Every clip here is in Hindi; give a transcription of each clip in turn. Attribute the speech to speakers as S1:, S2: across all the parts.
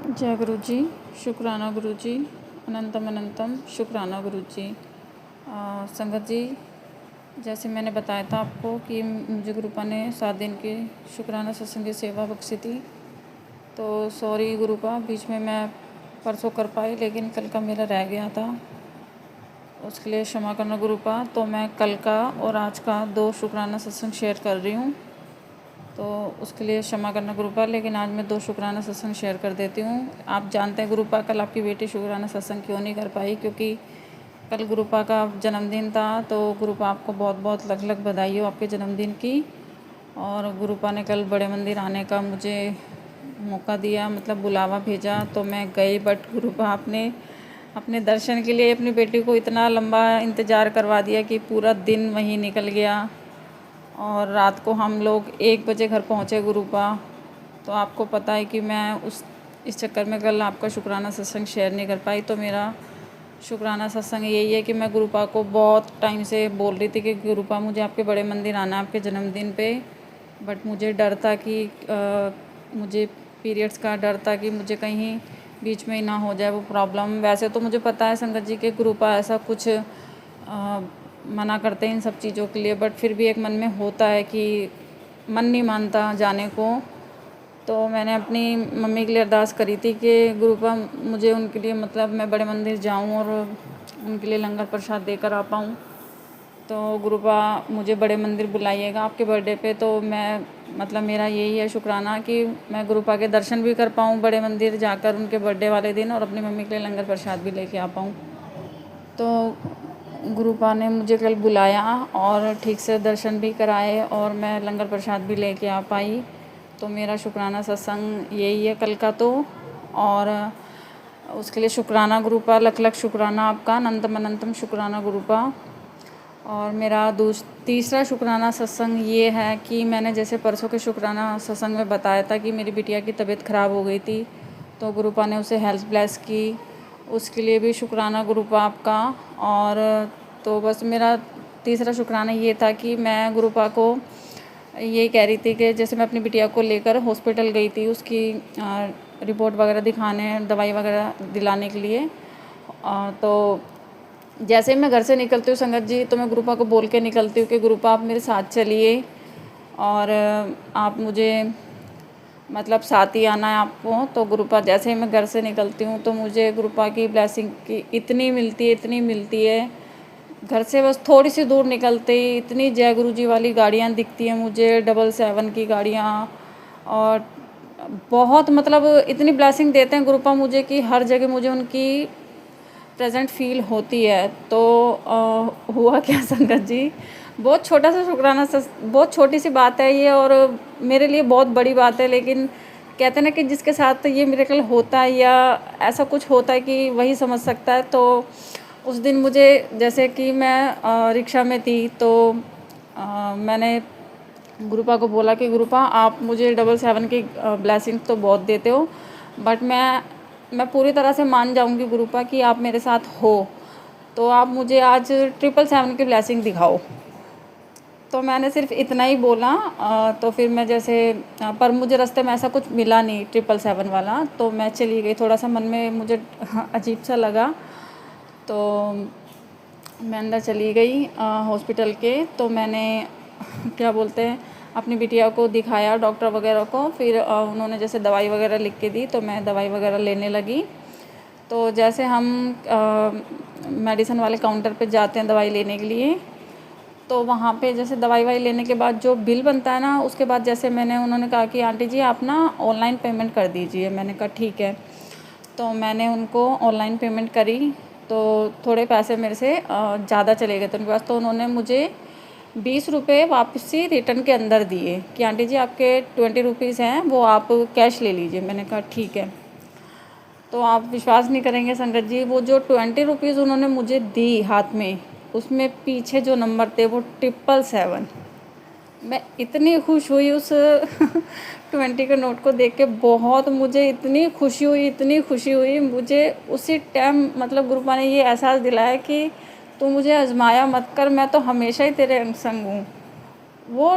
S1: जय गुरु जी। शुक्राना गुरु जी। अनंतम अनंतम शुक्राना गुरु जी। संगत जी, जैसे मैंने बताया था आपको कि मुझे गुरुपा ने 7 दिन की शुक्राना सत्संग की सेवा बख्शी थी। तो सॉरी गुरुपा, बीच में मैं परसों कर पाई लेकिन कल का मेरा रह गया था, उसके लिए क्षमा करना गुरुपा। तो मैं कल का और आज का 2 शुक्राना सत्संग शेयर कर रही हूँ, तो उसके लिए क्षमा करना गुरुपा। लेकिन आज मैं 2 शुक्राना सत्संग शेयर कर देती हूँ। आप जानते हैं गुरुपा, कल आपकी बेटी शुक्राना सत्संग क्यों नहीं कर पाई, क्योंकि कल गुरुपा का जन्मदिन था। तो गुरुपा आपको बहुत बहुत लख लख बधाई हो आपके जन्मदिन की। और गुरुपा ने कल बड़े मंदिर आने का मुझे मौका दिया, मतलब बुलावा भेजा, तो मैं गई। बट गुरुपा आपने अपने दर्शन के लिए अपनी बेटी को इतना लंबा इंतज़ार करवा दिया कि पूरा दिन वहीं निकल गया और रात को हम लोग 1 बजे घर पहुँचे गुरुपा। तो आपको पता है कि मैं इस चक्कर में कल आपका शुक्राना सत्संग शेयर नहीं कर पाई। तो मेरा शुक्राना सत्संग यही है कि मैं गुरुपा को बहुत टाइम से बोल रही थी कि गुरुपा मुझे आपके बड़े मंदिर आना है आपके जन्मदिन पे। बट मुझे डर था कि मुझे पीरियड्स का डर था कि मुझे कहीं बीच में ही ना हो जाए वो प्रॉब्लम। वैसे तो मुझे पता है संगत जी के गुरुपा ऐसा कुछ मना करते हैं इन सब चीज़ों के लिए, बट फिर भी एक मन में होता है कि मन नहीं मानता जाने को। तो मैंने अपनी मम्मी के लिए अरदास करी थी कि गुरुपा मुझे उनके लिए, मतलब मैं बड़े मंदिर जाऊं और उनके लिए लंगर प्रसाद देकर आ पाऊँ। तो गुरुपा मुझे बड़े मंदिर बुलाइएगा आपके बर्थडे पे। तो मैं, मतलब मेरा यही है शुक्राना कि मैं गुरुपा के दर्शन भी कर पाऊँ बड़े मंदिर जाकर उनके बर्थडे वाले दिन, और अपनी मम्मी के लिए लंगर प्रसाद भी लेके आ पाऊँ। तो गुरुपा ने मुझे कल बुलाया और ठीक से दर्शन भी कराए और मैं लंगर प्रसाद भी लेके आ पाई। तो मेरा शुक्राना सत्संग यही है कल का। तो और उसके लिए शुक्राना गुरुपा, लख लख शुक्राना आपका, अनंतम अनंतम शुक्राना गुरुपा। और मेरा तीसरा शुक्राना सत्संग ये है कि मैंने जैसे परसों के शुक्राना सत्संग में बताया था कि मेरी बिटिया की तबीयत ख़राब हो गई थी, तो गुरुपा ने उसे हेल्थ ब्लेस की, उसके लिए भी शुक्राना गुरुपा आपका। और तो बस मेरा तीसरा शुक्राना ये था कि मैं गुरुपा को ये कह रही थी कि जैसे मैं अपनी बिटिया को लेकर हॉस्पिटल गई थी उसकी रिपोर्ट वगैरह दिखाने, दवाई वगैरह दिलाने के लिए। तो जैसे ही मैं घर से निकलती हूँ संगत जी, तो मैं गुरुपा को बोल के निकलती हूँ कि गुरुपा आप मेरे साथ चलिए और आप मुझे, मतलब साथ ही आना है आपको। तो गुरुपा जैसे ही मैं घर से निकलती हूँ तो मुझे गुरुपा की ब्लेसिंग की इतनी मिलती है। घर से बस थोड़ी सी दूर निकलते ही इतनी जय गुरु जी वाली गाड़ियाँ दिखती हैं मुझे, 777 की गाड़ियाँ। और बहुत, मतलब इतनी ब्लेसिंग देते हैं गुरुपा मुझे कि हर जगह मुझे उनकी प्रेजेंट फील होती है। तो हुआ क्या संगत जी, बहुत छोटा सा शुक्राना, बहुत छोटी सी बात है ये और मेरे लिए बहुत बड़ी बात है। लेकिन कहते हैं ना कि जिसके साथ ये मिरेकल होता है या ऐसा कुछ होता है कि वही समझ सकता है। तो उस दिन मुझे, जैसे कि मैं रिक्शा में थी, तो मैंने गुरुपा को बोला कि गुरुपा आप मुझे 777 की ब्लेसिंग तो बहुत देते हो, बट मैं पूरी तरह से मान जाऊंगी गुरुपा कि आप मेरे साथ हो, तो आप मुझे आज 777 की ब्लेसिंग दिखाओ। तो मैंने सिर्फ इतना ही बोला। तो फिर मैं जैसे पर मुझे रास्ते में ऐसा कुछ मिला नहीं 777 वाला, तो मैं चली गई। थोड़ा सा मन में मुझे अजीब सा लगा, तो मैं अंदर चली गई हॉस्पिटल के। तो मैंने क्या बोलते हैं, अपनी बिटिया को दिखाया डॉक्टर वगैरह को। फिर उन्होंने जैसे दवाई वगैरह लिख के दी, तो मैं दवाई वगैरह लेने लगी। तो जैसे हम मेडिसिन वाले काउंटर पे जाते हैं दवाई लेने के लिए, तो वहाँ पे जैसे दवाई वाई लेने के बाद जो बिल बनता है ना, उसके बाद जैसे उन्होंने कहा कि आंटी जी आप ना ऑनलाइन पेमेंट कर दीजिए। मैंने कहा ठीक है। तो मैंने उनको ऑनलाइन पेमेंट करी, तो थोड़े पैसे मेरे से ज़्यादा चले गए थे उनके पास। तो उन्होंने मुझे 20 रुपये वापसी रिटर्न के अंदर दिए कि आंटी जी आपके 20 रुपीज़ हैं, वो आप कैश ले लीजिए। मैंने कहा ठीक है। तो आप विश्वास नहीं करेंगे संगत जी, वो जो 20 रुपीज़ उन्होंने मुझे दी हाथ में, उसमें पीछे जो नंबर थे वो 777। मैं इतनी खुश हुई उस 20 के नोट को देख के, बहुत मुझे इतनी खुशी हुई मुझे उसी टाइम। मतलब गुरुपा ने ये एहसास दिलाया कि तू मुझे आजमाया मत कर, मैं तो हमेशा ही तेरे संग हूँ। वो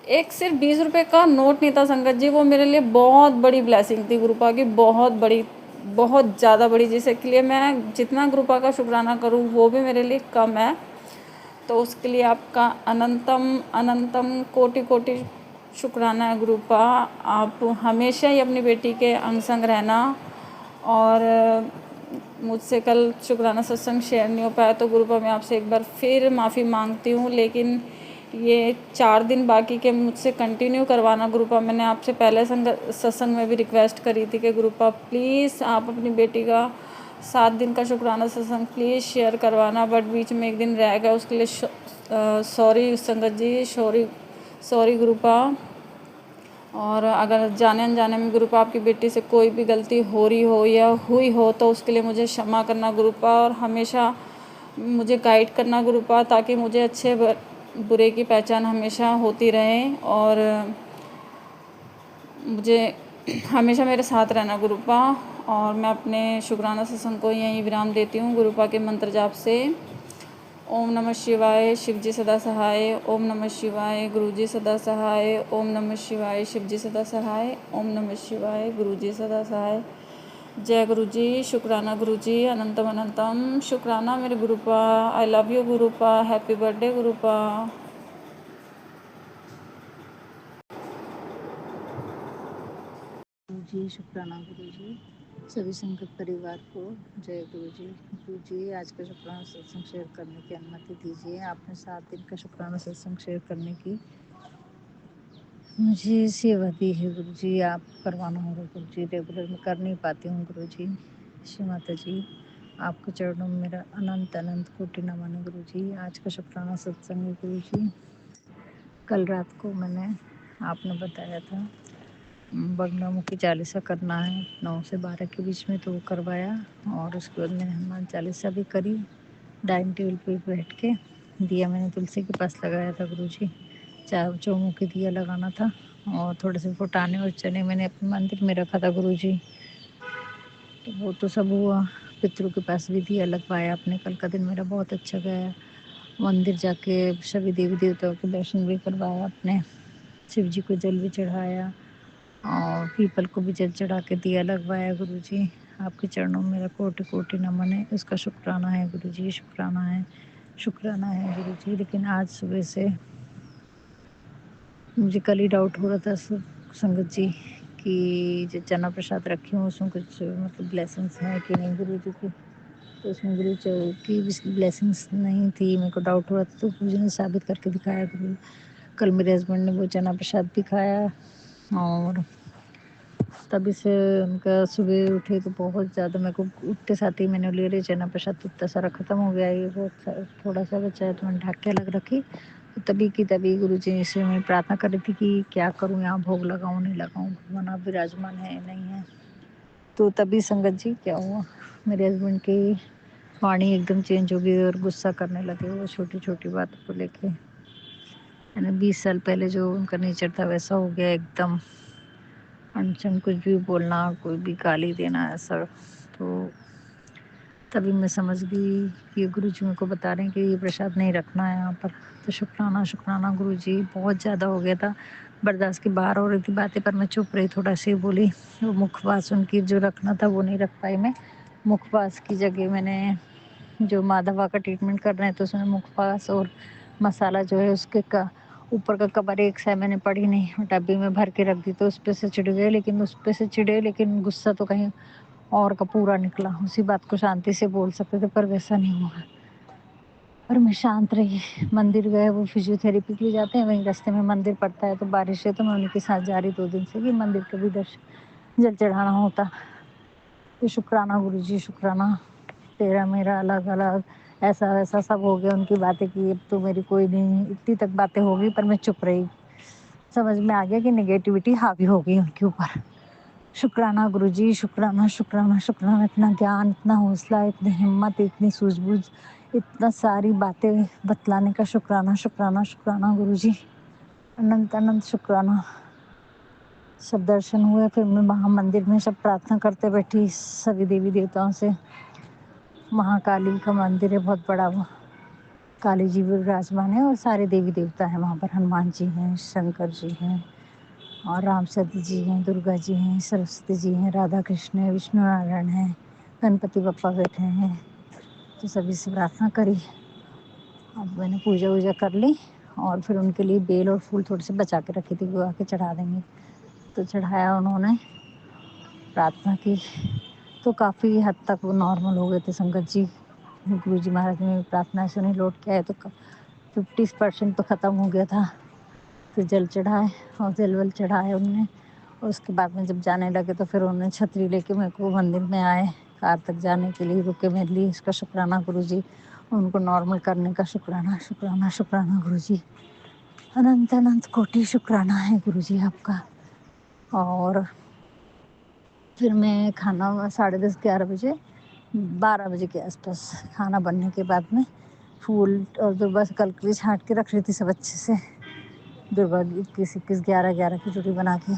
S1: एक सिर्फ 20 रुपये का नोट नहीं था संगत जी, वो मेरे लिए बहुत बड़ी ब्लेसिंग थी गुरुपा की, बहुत बड़ी, बहुत ज़्यादा बड़ी, जिसके लिए मैं जितना गुरुपा का शुक्राना करूँ वो भी मेरे लिए कम है। तो उसके लिए आपका अनंतम अनंतम कोटि कोटि शुक्राना है गुरुपा। आप हमेशा ही अपनी बेटी के अंग संग रहना। और मुझसे कल शुक्राना सत्संग शेयर नहीं हो पाया तो गुरुपा मैं आपसे एक बार फिर माफ़ी मांगती हूँ, लेकिन ये 4 दिन बाकी के मुझसे कंटिन्यू करवाना गुरुपा। मैंने आपसे पहले सत्संग में भी रिक्वेस्ट करी थी कि गुरुपा प्लीज़ आप अपनी बेटी का 7 दिन का शुक्राना सत्संग प्लीज़ शेयर करवाना, बट बीच में एक दिन रह गया, उसके लिए सॉरी संगत जी, सॉरी गुरुपा। और अगर जाने अनजाने में गुरुपा आपकी बेटी से कोई भी गलती हो रही हो या हुई हो तो उसके लिए मुझे क्षमा करना गुरुपा, और हमेशा मुझे गाइड करना गुरुपा, ताकि मुझे अच्छे बुरे की पहचान हमेशा होती रहे, और मुझे हमेशा मेरे साथ रहना गुरुपा। और मैं अपने शुक्राना सत्संग को यहीं विराम देती हूँ गुरुपा के मंत्र जाप से। ओम नमः शिवाय, शिवजी सदा सहाय। ओम नमः शिवाय, गुरुजी सदा सहाय। ओम नमः शिवाय, शिवजी सदा सहाय। ओम नमः शिवाय, गुरुजी सदा सहाय। जय गुरुजी, शुक्राना गुरुजी, अनंतम अनंतम शुक्राना मेरे गुरुपा। आई लव यू गुरुपा, हैप्पी बर्थडे गुरुपा।
S2: जी शुक्राना गुरु जी, सभी संगत परिवार को जय गुरु जी। गुरु जी, आज का शुक्राना सत्संग शेयर करने की अनुमति दीजिए। आपने 7 दिन का शुक्राना सत्संग शेयर करने की मुझे सेवा दी है गुरु जी। आप करवाना होगा गुरु जी, रेगुलर में कर नहीं पाती हूँ गुरु जी। श्री माता जी, आपके चरणों में मेरा अनंत अनंत कोटि नमन है गुरु जी। आज का शुक्राना सत्संग है गुरु जी। कल रात को आपने बताया था बगलामुखी चालीसा करना है 9 से 12 के बीच में, तो वो करवाया। और उसके बाद मैंने हनुमान चालीसा भी करी। डाइनिंग टेबल पे बैठ के दिया मैंने तुलसी के पास लगाया था गुरु जी। चौमुखी दिया लगाना था, और थोड़े से फुटाने और चने मैंने अपने मंदिर में रखा था गुरु जी। तो वो तो सब हुआ। पितरों के पास भी दिया लगवाया अपने। कल का दिन मेरा बहुत अच्छा गया। मंदिर जाके सभी देवी देवताओं के दर्शन भी करवाया अपने। शिव जी को जल भी चढ़ाया, और पीपल को भी जल चढ़ा के दिया लगवाया गुरु जी। आपके चरणों में मेरा कोटि कोटि नमन है, उसका शुक्राना है गुरु जी, शुक्राना है, शुक्राना है गुरु जी। लेकिन आज सुबह से मुझे कल ही डाउट हो रहा था संगत जी कि जो चना प्रसाद रखी हूँ उसमें कुछ मतलब ब्लेसिंग्स हैं कि नहीं गुरु जी की। तो उसमें गुरु की ब्लेसिंग्स नहीं थी, मेरे को डाउट हो रहा था। तो गुरु जी ने साबित करके दिखाया गुरु। कल मेरे हस्बैंड ने वो चना प्रसाद भी खाया, और तभी से उनका सुबह उठे तो बहुत ज़्यादा मेरे को उठते साथ ही मैंने ले चना प्रसाद इतना सारा ख़त्म हो गया। ये बहुत थोड़ा सा बचा है तो मैंने ढक के अलग रखी। तो तभी की तभी गुरु जी से मैं प्रार्थना कर रही थी कि क्या करूँ, यहाँ भोग लगाऊँ नहीं लगाऊँ, भगवान आप विराजमान है नहीं है। तो तभी संगत जी क्या हुआ, मेरे हस्बैंड की वाणी एकदम चेंज हो गई और गुस्सा करने लगे वो छोटी छोटी बातों को लेके। यानी 20 साल पहले जो उनका नेचर था वैसा हो गया एकदम। अनचन कुछ भी बोलना, कोई भी गाली देना, ऐसा। तो तभी मैं समझ गई कि गुरु जी मेरे को बता रहे हैं कि ये प्रसाद नहीं रखना है यहाँ पर। तो शुक्राना शुक्राना गुरु जी, बहुत ज़्यादा हो गया था, बर्दाश्त की बाहर हो रही थी बातें, पर मैं चुप रही, थोड़ा सी बोली। वो मुखवास उनकी जो रखना था वो नहीं रख पाई मैं। मुखवास की जगह मैंने जो माँ दवा का ट्रीटमेंट कर रहे हैं तो उसमें मुखवास और मसाला जो है उसके का ऊपर का कवर एक से मैंने पड़ी नहीं, डब्बी में भर के रख दी। तो उस पर से चिढ़ गए, लेकिन गुस्सा तो कहीं और का पूरा निकला। उसी बात को शांति से बोल सकते थे, पर वैसा नहीं हुआ। पर मैं शांत रही। मंदिर गए, वो फिजियोथेरेपी के लिए जाते हैं, वहीं रास्ते में मंदिर पड़ता है। तो बारिश है तो मैं उनके साथ जा रही 2 दिन से कि मंदिर के भी दर्शन जल चढ़ाना होता। तो शुक्राना गुरु जी, शुक्राना। तेरा मेरा अलग अलग ऐसा वैसा सब हो गया। उनकी बातें की, अब तो मेरी कोई नहीं, इतनी तक बातें हो गई, पर मैं चुप रही। समझ में आ गया कि नेगेटिविटी हावी हो गई उनके ऊपर। शुक्राना गुरु जी, शुक्राना शुक्राना शुक्राना। इतना ज्ञान, इतना हौसला, इतनी हिम्मत, इतनी सूझबूझ, इतना सारी बातें बतलाने का शुक्राना शुक्राना शुक्राना गुरु जी। अनंत अनंत शुक्राना। सब दर्शन हुए, फिर मैं वहाँ मंदिर में सब प्रार्थना करते बैठी सभी देवी देवताओं से। महाकाली का मंदिर है बहुत बड़ा वो। काली जी भी विराजमान है और सारे देवी देवता हैं वहाँ पर। हनुमान जी हैं, शंकर जी हैं और रामचंद्र जी हैं, दुर्गा जी हैं, सरस्वती जी हैं, राधा कृष्ण है, विष्णु नारायण हैं, गणपति बप्पा बैठे हैं। तो सभी से प्रार्थना करी। अब मैंने पूजा वूजा कर ली और फिर उनके लिए बेल और फूल थोड़े से बचा के रखी थी, वो आके चढ़ा देंगे। तो चढ़ाया उन्होंने, प्रार्थना की, तो काफ़ी हद तक वो नॉर्मल हो गए थे संगत जी। गुरु जी महाराज ने प्रार्थना सुनी, लौट के आए तो 50% तो ख़त्म हो गया था। फिर जल चढ़ाए और जल वल चढ़ाए उनने। और उसके बाद में जब जाने लगे तो फिर उन्होंने छतरी लेके मेरे को मंदिर में आए, कार तक जाने के लिए रुके मेरे लिए। इसका शुक्राना गुरु जी, उनको नॉर्मल करने का शुक्राना, शुक्राना, शुक्राना गुरु जी। अनंत अनंत कोटि शुक्राना है गुरु जी आपका। और फिर मैं खाना 10:30-11 बजे, 12 बजे के आसपास खाना बनने के बाद में फूल और दुर्वा से कलकली छाँट के रख रही थी सब अच्छे से। दुर्वा 21-21, 11-11 की जोड़ी बना के।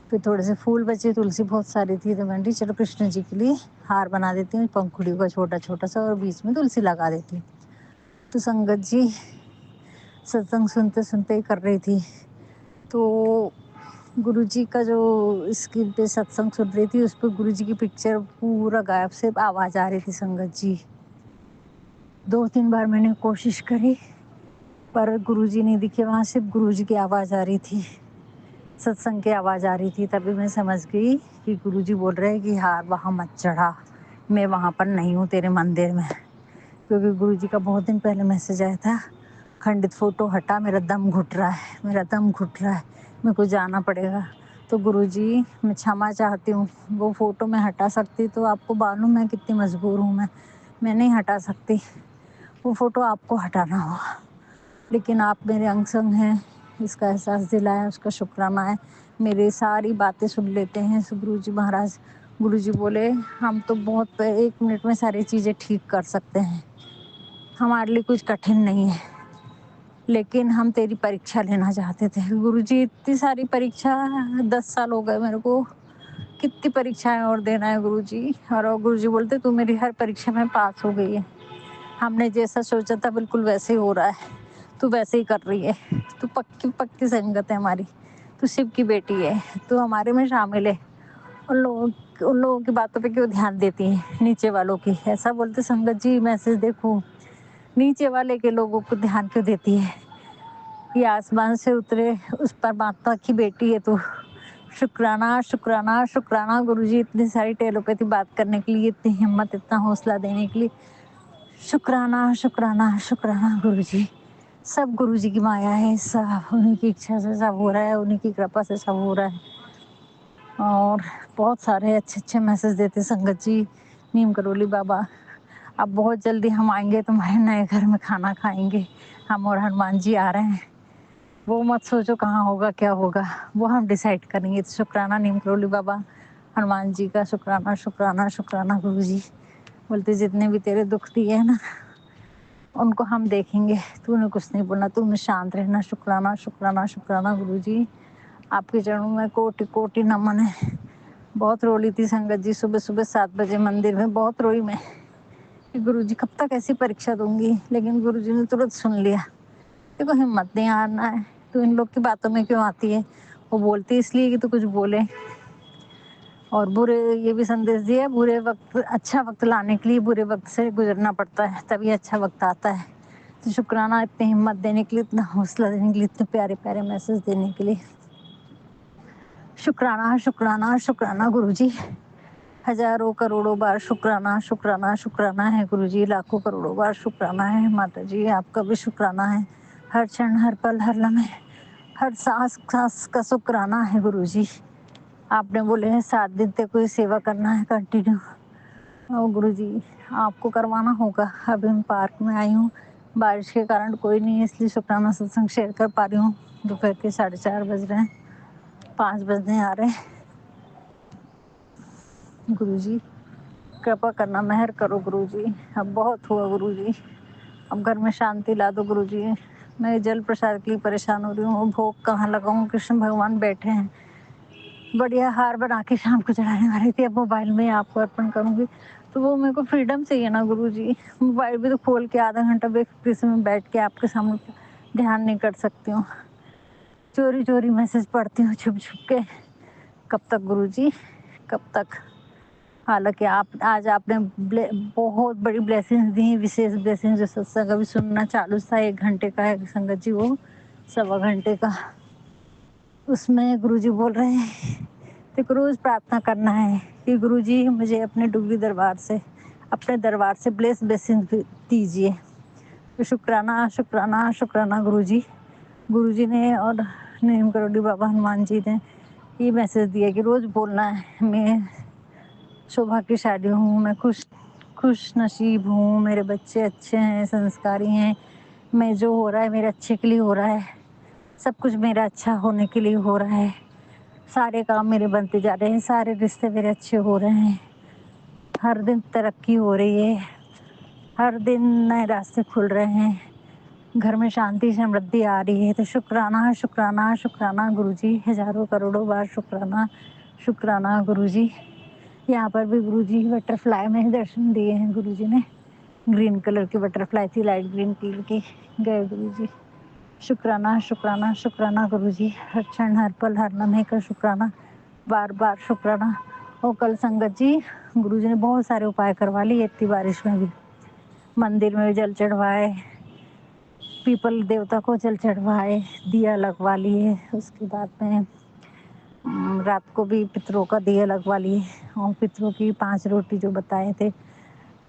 S2: फिर थोड़े से फूल बचे, तुलसी बहुत सारी थी तो मैंने चलो कृष्ण जी के लिए हार बना देती हूँ, पंखुड़ी का छोटा छोटा सा, और बीच में तुलसी लगा देती हूँ। तो संगत जी सत्संग सुनते सुनते ही कर रही थी। तो गुरु जी का जो स्क्रीन पे सत्संग सुन रही थी, उस पर गुरु जी की पिक्चर पूरा गायब, सिर्फ आवाज़ आ रही थी संगत जी। 2-3 बार मैंने कोशिश करी पर गुरु जी नहीं दिखे वहाँ, सिर्फ गुरु जी की आवाज़ आ रही थी, सत्संग की आवाज़ आ रही थी। तभी मैं समझ गई कि गुरु जी बोल रहे हैं कि हार वहाँ मत चढ़ा, मैं वहाँ पर नहीं हूँ तेरे मंदिर में। क्योंकि गुरु जी का बहुत दिन पहले मैसेज आया था, खंडित फ़ोटो हटा, मेरा दम घुट रहा है, मेरा दम घुट रहा है, मेरे को जाना पड़ेगा। तो गुरु जी मैं क्षमा चाहती हूँ, वो फ़ोटो मैं हटा सकती तो आपको मालूम है कितनी मजबूर हूँ मैं नहीं हटा सकती, वो फ़ोटो आपको हटाना होगा। लेकिन आप मेरे अंग संग हैं, इसका एहसास दिलाया, उसका शुक्राना है। मेरी सारी बातें सुन लेते हैं गुरु जी महाराज। गुरु जी बोले हम तो बहुत 1 मिनट में सारी चीज़ें ठीक कर सकते हैं, हमारे लिए कुछ कठिन नहीं है, लेकिन हम तेरी परीक्षा लेना चाहते थे। गुरुजी इतनी सारी परीक्षा, 10 साल हो गए मेरे को, कितनी परीक्षाएं और देना है गुरुजी। और गुरुजी बोलते तू मेरी हर परीक्षा में पास हो गई है, हमने जैसा सोचा था बिल्कुल वैसे ही हो रहा है, तू वैसे ही कर रही है, तू पक्की पक्की संगत है हमारी, तू शिव की बेटी है, तू हमारे में शामिल है। उन लोगों की बातों पे क्यों ध्यान देती है, नीचे वालों की, ऐसा बोलते संगत जी। मैसेज देखो, नीचे वाले के लोगों को ध्यान क्यों देती है, ये आसमान से उतरे उस परमात्मा की बेटी है तू। शुक्राना, शुक्राना, शुक्राना गुरुजी, इतनी सारी टेलोपैथी बात करने के लिए, इतनी हिम्मत, इतना हौसला देने के लिए शुक्राना, शुक्राना, शुक्राना गुरुजी। सब गुरुजी की माया है, सब उन्हीं की इच्छा से सब हो रहा है, उन्हीं की कृपा से सब हो रहा है। और बहुत सारे अच्छे मैसेज देते संगत जी। नीम करोली बाबा, अब बहुत जल्दी हम आएंगे तुम्हारे नए घर में, खाना खाएंगे, हम और हनुमान जी आ रहे हैं, वो मत सोचो कहाँ होगा क्या होगा, वो हम डिसाइड करेंगे। तो शुक्राना नीम करोली बाबा, हनुमान जी का शुक्राना, शुक्राना, शुक्राना गुरु जी। बोलते जितने भी तेरे दुख दिए है ना, उनको हम देखेंगे, तूने कुछ नहीं बोलना, तूने शांत रहना। शुक्राना, शुक्राना, शुक्राना गुरु जी, आपके चरणों में कोटि कोटि नमन है। बहुत रोली थी संगत जी, सुबह सुबह 7 बजे मंदिर में बहुत रोई मैं कि गुरु जी कब तक ऐसी परीक्षा दूंगी, लेकिन गुरु जी ने तुरंत सुन लिया। देखो हिम्मत नहीं हारना है, तू इन लोग की बातों में क्यों आती है, वो बोलती इसलिए कि तू कुछ बोले। और बुरे, ये भी संदेश दिया, बुरे वक्त, अच्छा वक्त लाने के लिए बुरे वक्त से गुजरना पड़ता है, तभी अच्छा वक्त आता है। तो शुक्राना इतनी हिम्मत देने के लिए, इतना हौसला देने के लिए, इतने प्यारे प्यारे मैसेज देने के लिए। शुक्राना, शुक्राना, शुक्राना गुरुजी। हजारों करोड़ों बार शुक्राना, शुक्राना, शुक्राना है गुरुजी। लाखों करोड़ों बार शुक्राना है माता जी, आपका भी शुक्राना है। हर क्षण, हर पल, हर लम्हे, हर सांस सांस का शुक्राना है गुरुजी। आपने बोले हैं 7 दिन तक कोई सेवा करना है कंटिन्यू, और गुरुजी आपको करवाना होगा। अभी मैं पार्क में आई हूँ, बारिश के कारण कोई नहीं है, इसलिए शुक्राना सत्संग शेयर कर पा रही हूँ। दोपहर के 4:30 बज रहे हैं, 5 बजने आ रहे हैं। गुरुजी कृपा करना, मेहर करो गुरुजी, अब बहुत हुआ गुरुजी, अब घर में शांति ला दो गुरुजी। मैं जल प्रसाद के लिए परेशान हो रही हूँ, भोग कहाँ लगाऊँ, कृष्ण भगवान बैठे हैं, बढ़िया हार बना के शाम को चढ़ाने वाली थी, अब मोबाइल में आपको अर्पण करूँगी। तो वो मेरे को फ्रीडम चाहिए ना गुरुजी, मोबाइल भी तो खोल के आधा घंटा बेफिक्र में बैठ के आपके सामने ध्यान नहीं कर सकती हूँ। चोरी-चोरी मैसेज पढ़ती हूँ छुप-छुप के। कब तक गुरुजी, कब तक? हालाँकि आप आज आपने बहुत बड़ी ब्लेसिंग्स दी, विशेष ब्लेसिंग्स, जो सत्संग अभी सुनना चालू था, 1 घंटे का है संगत जी, वो सवा घंटे का। उसमें गुरुजी बोल रहे हैं तेको रोज़ प्रार्थना करना है कि गुरुजी मुझे अपने डुगरी दरबार से, अपने दरबार से ब्लेसिंग्स दीजिए। तो शुक्राना, शुक्राना, शुक्राना गुरुजी। गुरुजी ने और नीम करोली बाबा हनुमान जी ने ये मैसेज दिया कि रोज़ बोलना है, मैं सौभाग्यशाली हूँ, मैं खुश नसीब हूँ, मेरे बच्चे अच्छे हैं, संस्कारी हैं, मैं जो हो रहा है मेरे अच्छे के लिए हो रहा है, सब कुछ मेरा अच्छा होने के लिए हो रहा है, सारे काम मेरे बनते जा रहे हैं, सारे रिश्ते मेरे अच्छे हो रहे हैं, हर दिन तरक्की हो रही है, हर दिन नए रास्ते खुल रहे हैं, घर में शांति समृद्धि आ रही है। तो शुक्राना, शुक्राना, शुक्राना गुरुजी, हज़ारों करोड़ों बार शुक्राना, शुक्राना गुरुजी। यहाँ पर भी गुरुजी बटरफ्लाई में दर्शन दिए हैं गुरुजी ने। ग्रीन कलर की बटरफ्लाई थी, लाइट ग्रीन कलर की। गए गुरुजी। शुक्राना, शुक्राना, शुक्राना गुरुजी। हर क्षण, हर पल, हर लम्हे का शुक्राना, बार-बार शुक्राना। और कल संगत जी, गुरुजी ने बहुत सारे उपाय करवा लिए इतनी बारिश में भी। मंदिर में जल चढ़वाए, पीपल देवता को जल चढ़वाए, दिया लगवा लिए, उसके बाद में रात को भी पितरों का दिया लगवा लिए, और पितरों की 5 रोटी जो बताए थे,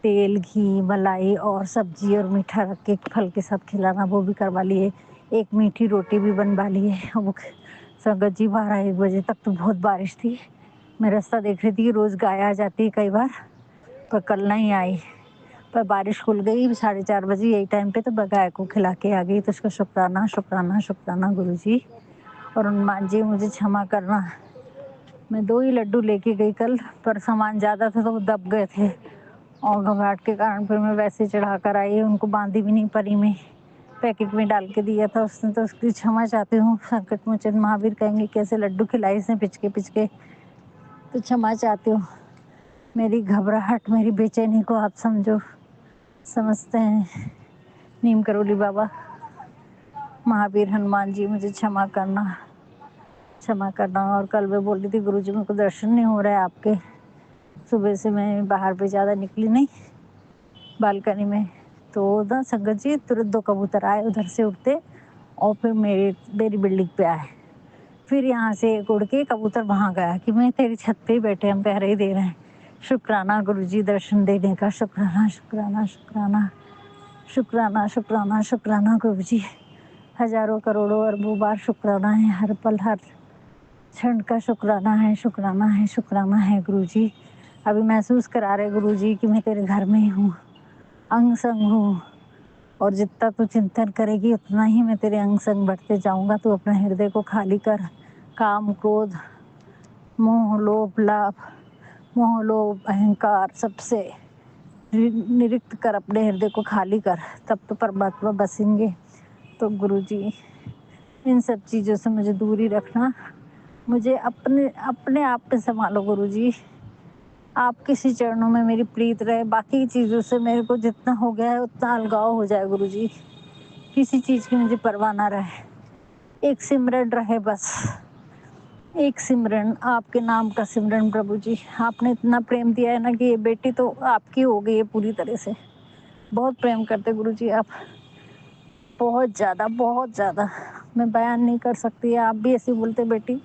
S2: तेल, घी, मलाई और सब्जी और मीठा रख के फल के साथ खिलाना, वो भी करवा लिए। एक मीठी रोटी भी बनवा ली है। वो संगत जी 12-1 बजे तक तो बहुत बारिश थी। मैं रास्ता देख रही थी कि रोज़ गाय आ जाती है कई बार, पर कल नहीं आई। पर बारिश खुल गई 4:30 बजे यही टाइम पे, तो मैं गाय को खिला के आ गई। तो उसका शुक्राना, शुक्राना, शुक्राना गुरुजी। और हनुमान जी मुझे क्षमा करना, मैं 2 ही लड्डू लेके गई कल, पर सामान ज़्यादा था तो वो दब गए थे, और घबराहट के कारण फिर मैं वैसे चढ़ा कर आई। उनको बांधी भी नहीं परी में, पैकेट में डाल के दिया था उसने, तो उसकी क्षमा चाहती हूँ। संकट मोचन महावीर कहेंगे कैसे लड्डू खिलाए इसने पिचके पिचके, तो क्षमा चाहती हूँ। मेरी घबराहट, मेरी बेचैनी को आप समझते हैं। नीम करोली बाबा महावीर हनुमान जी मुझे क्षमा करना, क्षमा करना। और कल मैं बोल रही थी गुरुजी मेरे को दर्शन नहीं हो रहा है आपके। सुबह से मैं बाहर भी ज़्यादा निकली नहीं बालकनी में, तो ना संगत जी तुरंत 2 कबूतर आए उधर से उड़ते, और फिर मेरी बिल्डिंग पे आए। फिर यहाँ से एक उड़ के कबूतर वहाँ गया कि मैं तेरी छत पे ही बैठे, हम पहरे ही दे रहे हैं। शुक्राना गुरुजी दर्शन देने का, शुक्राना, शुक्राना, शुक्राना, शुक्राना, शुक्राना, शुक्राना गुरुजी। हज़ारों करोड़ों अरबों बार शुक्राना है, हर पल हर क्षण का शुक्राना है, शुक्राना है, शुक्राना है गुरुजी। अभी महसूस करा रहे गुरुजी कि मैं तेरे घर में ही हूँ, अंग संग हूँ, और जितना तू चिंतन करेगी उतना ही मैं तेरे अंग संग बढ़ते जाऊँगा। तू अपने हृदय को खाली कर, काम, क्रोध, मोह, लोभ, लाभ, मोह, लोभ, अहंकार सबसे निरिक्त कर, अपने हृदय को खाली कर, तब तो परमात्मा बसेंगे। तो गुरुजी इन सब चीज़ों से मुझे दूरी रखना, मुझे अपने अपने आप पे संभालो गुरुजी। आपके सी चरणों में मेरी प्रीत रहे, बाकी चीज़ों से मेरे को जितना हो गया है उतना अलगाव हो जाए गुरुजी। किसी चीज़ की मुझे परवाह ना रहे, एक सिमरन रहे बस, एक सिमरन, आपके नाम का सिमरन। प्रभु जी आपने इतना प्रेम दिया है ना कि ये बेटी तो आपकी हो गई है पूरी तरह से। बहुत प्रेम करते गुरुजी आप, बहुत ज़्यादा, बहुत ज़्यादा। मैं बयान नहीं कर सकती। आप भी ऐसे बोलते बेटी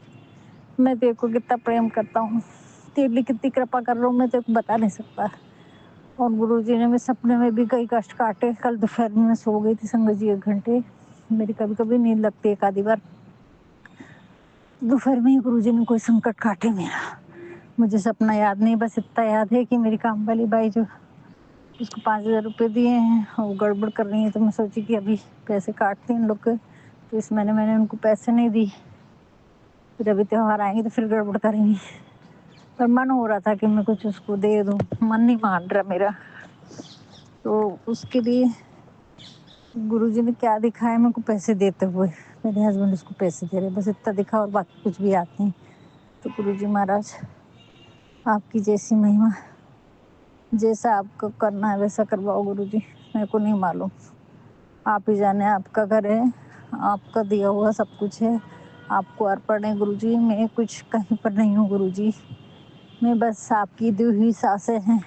S2: मैं तेरे को कितना प्रेम करता हूँ, तेरे लिए कितनी कृपा कर रहा हूँ, मैं तेरे को बता नहीं सकता। और गुरुजी ने मेरे सपने में भी कई कष्ट काटे। कल दोपहर में मैं सो गई थी संगत जी 1 घंटे, मेरी कभी कभी नींद लगती है एक आधी बार। दोपहर में ही गुरुजी ने कोई संकट काटे मेरा, मुझे सपना याद नहीं, बस इतना याद है कि मेरी काम वाली बाई जो उसको 5,000 रुपये दिए हैं वो गड़बड़ कर रही है। तो मैं सोची कि अभी पैसे काटती हैं इन लोग के, तो इस महीने मैंने उनको पैसे नहीं दी, फिर अभी त्योहार आएंगे तो फिर गड़बड़ करेंगी। पर मन हो रहा था कि मैं कुछ उसको दे दूँ, मन नहीं मान रहा मेरा। तो उसके लिए गुरुजी ने क्या दिखाया मेरे को पैसे देते हुए, मेरे हस्बैंड उसको पैसे दे रहे, बस इतना दिखा और बाकी कुछ भी याद नहीं। तो गुरु जी महाराज आपकी जैसी महिमा, जैसा आपको करना है वैसा करवाओ गुरु जी, मेरे को नहीं मालूम। आप ही जाने, आपका घर है, आपका दिया हुआ सब कुछ है, आपको अर्पण है गुरु जी। मैं कुछ कहीं पर नहीं हूँ गुरु जी, मैं बस आपकी दी हुई सांसें हैं,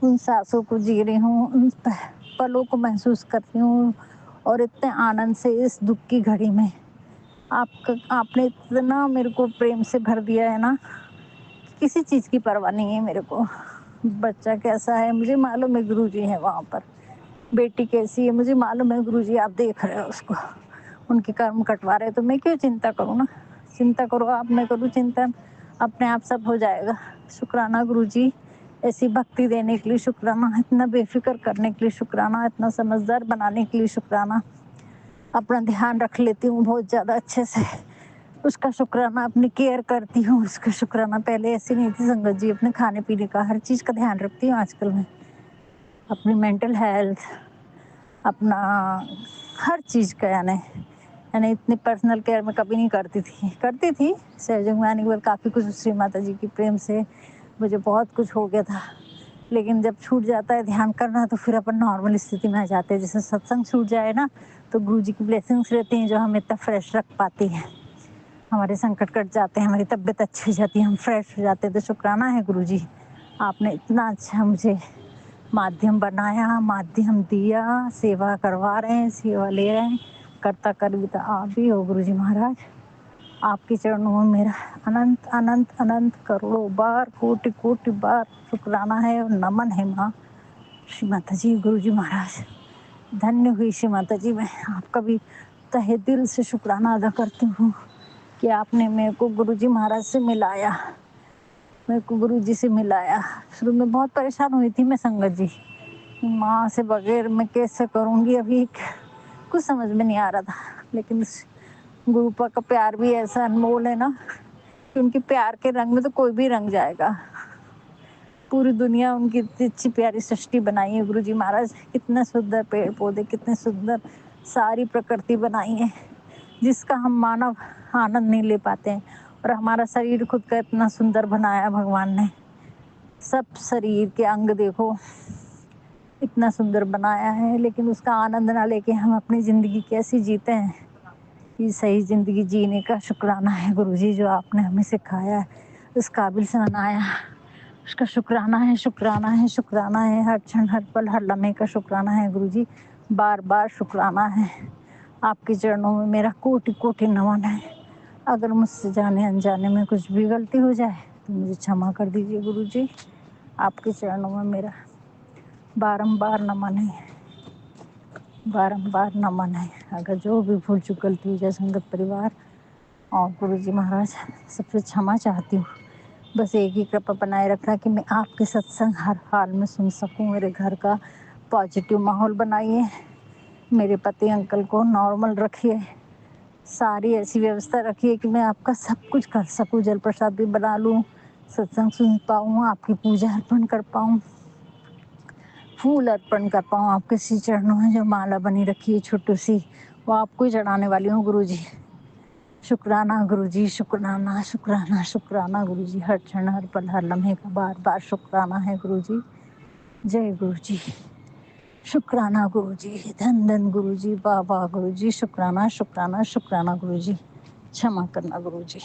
S2: उन सांसों को जी रही हूँ, उन पलों को महसूस कर रही हूँ। और इतने आनंद से इस दुख की घड़ी में आपने इतना मेरे को प्रेम से भर दिया है ना, किसी चीज़ की परवाह नहीं है मेरे को। बच्चा कैसा है मुझे मालूम है गुरु जी है वहाँ पर, बेटी कैसी है मुझे मालूम है गुरु जी, आप देख रहे हो उसको, उनके कर्म कटवा रहे, तो मैं क्यों चिंता करूँ ना। चिंता करो आप, मैं करूँ चिंतन, अपने आप सब हो जाएगा। शुक्राना गुरु जी, ऐसी भक्ति देने के लिए शुक्राना, इतना बेफिक्र करने के लिए शुक्राना, इतना समझदार बनाने के लिए शुक्राना। अपना ध्यान रख लेती हूँ बहुत ज़्यादा अच्छे से, उसका शुक्राना, अपनी केयर करती हूँ उसका शुक्राना। पहले ऐसी नहीं थी संगत जी, अपने खाने पीने का हर चीज़ का ध्यान रखती हूँ आजकल मैं, अपनी मेंटल हेल्थ, अपना हर चीज़ का, यानी इतनी पर्सनल केयर मैं कभी नहीं करती थी सहयोग में आने के बाद काफ़ी कुछ श्री माता जी की प्रेम से मुझे बहुत कुछ हो गया था। लेकिन जब छूट जाता है ध्यान करना तो फिर अपन नॉर्मल स्थिति में आ जाते हैं। जैसे सत्संग छूट जाए ना तो गुरु जी की ब्लेसिंग्स रहती हैं जो हमें इतना फ्रेश रख पाती हैं, हमारे संकट कट जाते हैं, हमारी तबीयत अच्छी हो जाती है, हम फ्रेश हो जाते हैं। तो शुक्राना है गुरु जी, आपने इतना अच्छा मुझे माध्यम बनाया, माध्यम दिया, सेवा करवा रहे हैं, सेवा ले रहे हैं, करता करविता आप भी हो गुरु जी महाराज। आपके चरणों में मेरा अनंत अनंत अनंत करोड़ों बार, कोटि कोटि बार शुक्राना है और नमन है माँ श्री माता जी, गुरु जी महाराज। धन्य हुई श्री माता जी, मैं आपका भी तहे दिल से शुक्राना अदा करती हूँ कि आपने मेरे को गुरु जी महाराज से मिलाया, मेरे को गुरु जी से मिलाया। शुरू में बहुत परेशान हुई थी मैं संगत जी, माँ से बगैर मैं कैसे करूँगी, अभी कुछ समझ में नहीं आ रहा था। लेकिन गुरु का प्यार भी ऐसा अनमोल है ना कि उनके प्यार के रंग में तो कोई भी रंग जाएगा। पूरी दुनिया उनकी इतनी अच्छी प्यारी सृष्टि बनाई है गुरु जी महाराज, कितने सुंदर पेड़ पौधे, कितने सुंदर सारी प्रकृति बनाई है जिसका हम मानव आनंद नहीं ले पाते हैं। और हमारा शरीर खुद का इतना सुंदर बनाया भगवान ने, सब शरीर के अंग देखो इतना सुंदर बनाया है, लेकिन उसका आनंद ना लेके हम अपनी ज़िंदगी कैसी जीते हैं। ये सही ज़िंदगी जीने का शुक्राना है गुरुजी, जो आपने हमें सिखाया है, इस काबिल से बनाया, उसका शुक्राना है, शुक्राना है, शुक्राना है। हर क्षण, हर पल, हर लम्हे का शुक्राना है गुरुजी, बार बार शुक्राना है। आपके चरणों में मेरा कोटि कोटि नमन है। अगर मुझसे जाने अनजाने में कुछ भी गलती हो जाए तो मुझे क्षमा कर दीजिए गुरुजी। आपके चरणों में मेरा बारंबार नमन है, बारंबार नमन है। अगर जो भी भूल चूक गलती हो जाए संगत परिवार और गुरु जी महाराज, सबसे क्षमा चाहती हूँ। बस एक ही कृपा बनाए रखना कि मैं आपके सत्संग हर हाल में सुन सकूँ। मेरे घर का पॉजिटिव माहौल बनाइए, मेरे पति अंकल को नॉर्मल रखिए, सारी ऐसी व्यवस्था रखिए कि मैं आपका सब कुछ कर सकूँ। जल प्रसाद भी बना लूँ, सत्संग सुन पाऊँ, आपकी पूजा अर्पण कर पाऊँ, फूल अर्पण कर पाऊँ आपके श्री चरणों में। जो माला बनी रखी है छोटी सी, वो आपको ही चढ़ाने वाली हूँ गुरु जी। शुक्राना गुरु जी, शुक्राना शुक्राना शुक्राना गुरु जी। हर क्षण, हर पल, हर लम्हे का बार बार शुक्राना है गुरु जी। जय गुरु जी, शुक्राना गुरु जी, धन धन गुरु जी, वाह वाह गुरु जी, शुक्राना शुक्राना शुक्राना गुरु जी। क्षमा करना गुरु जी।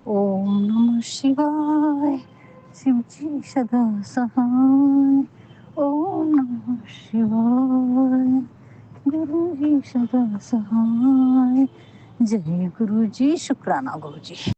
S2: ओम नमः शिवाय, शिव जी सदा सहाय। ओम नमः शिवाय, गुरु जी सदा सहाय। जय गुरु जी, शुक्राना गुरु जी।